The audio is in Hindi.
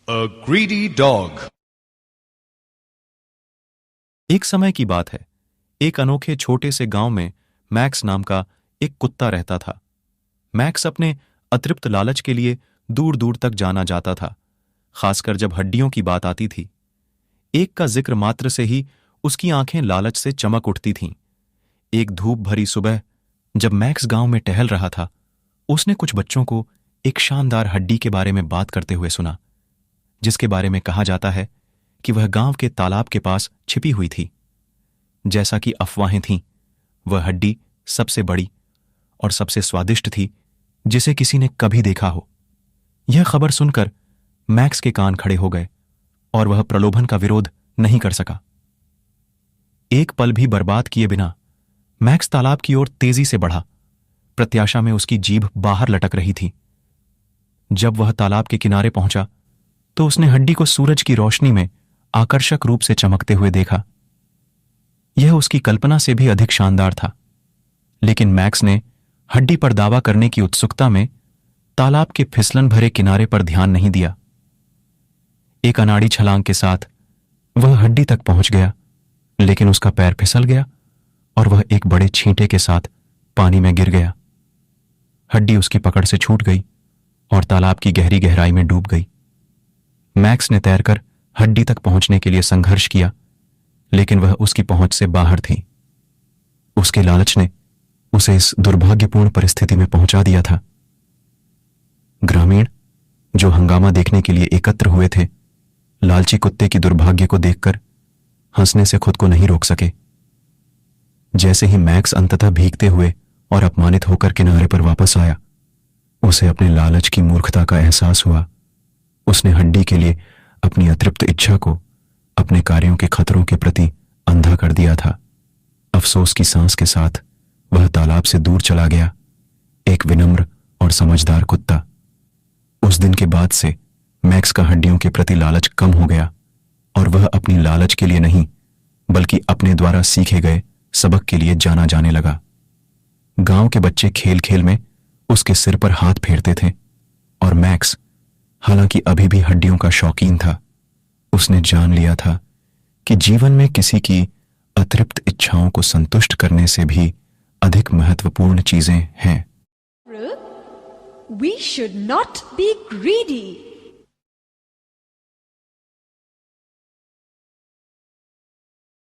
A greedy dog. एक समय की बात है। एक अनोखे छोटे से गांव में मैक्स नाम का एक कुत्ता रहता था। मैक्स अपने अतृप्त लालच के लिए दूर दूर तक जाना जाता था, खासकर जब हड्डियों की बात आती थी। एक का जिक्र मात्र से ही उसकी आंखें लालच से चमक उठती थीं। एक धूप भरी सुबह जब मैक्स गांव में टहल रहा था, उसने कुछ बच्चों को एक शानदार हड्डी के बारे में बात करते हुए सुना, जिसके बारे में कहा जाता है कि वह गांव के तालाब के पास छिपी हुई थी। जैसा कि अफवाहें थीं, वह हड्डी सबसे बड़ी और सबसे स्वादिष्ट थी जिसे किसी ने कभी देखा हो। यह खबर सुनकर मैक्स के कान खड़े हो गए और वह प्रलोभन का विरोध नहीं कर सका। एक पल भी बर्बाद किए बिना मैक्स तालाब की ओर तेजी से बढ़ा। प्रत्याशा में उसकी जीभ बाहर लटक रही थी। जब वह तालाब के किनारे पहुंचा तो उसने हड्डी को सूरज की रोशनी में आकर्षक रूप से चमकते हुए देखा। यह उसकी कल्पना से भी अधिक शानदार था, लेकिन मैक्स ने हड्डी पर दावा करने की उत्सुकता में तालाब के फिसलन भरे किनारे पर ध्यान नहीं दिया। एक अनाड़ी छलांग के साथ वह हड्डी तक पहुंच गया, लेकिन उसका पैर फिसल गया और वह एक बड़े छींटे के साथ पानी में गिर गया। हड्डी उसकी पकड़ से छूट गई और तालाब की गहरी गहराई में डूब गई। मैक्स ने तैरकर हड्डी तक पहुंचने के लिए संघर्ष किया, लेकिन वह उसकी पहुंच से बाहर थी। उसके लालच ने उसे इस दुर्भाग्यपूर्ण परिस्थिति में पहुंचा दिया था। ग्रामीण जो हंगामा देखने के लिए एकत्र हुए थे, लालची कुत्ते की दुर्भाग्य को देखकर हंसने से खुद को नहीं रोक सके। जैसे ही मैक्स अंततः भीगते हुए और अपमानित होकर किनारे पर वापस आया, उसे अपने लालच की मूर्खता का एहसास हुआ। उसने हड्डी के लिए अपनी अतृप्त इच्छा को अपने कार्यों के खतरों के प्रति अंधा कर दिया था। अफसोस की सांस के साथ वह तालाब से दूर चला गया, एक विनम्र और समझदार कुत्ता। उस दिन के बाद से मैक्स का हड्डियों के प्रति लालच कम हो गया और वह अपनी लालच के लिए नहीं, बल्कि अपने द्वारा सीखे गए सबक के लिए जाना जाने लगा। गांव के बच्चे खेल खेल में उसके सिर पर हाथ फेरते थे और मैक्स, हालांकि अभी भी हड्डियों का शौकीन था, उसने जान लिया था कि जीवन में किसी की अतृप्त इच्छाओं को संतुष्ट करने से भी अधिक महत्वपूर्ण चीजें हैं। We should not be greedy.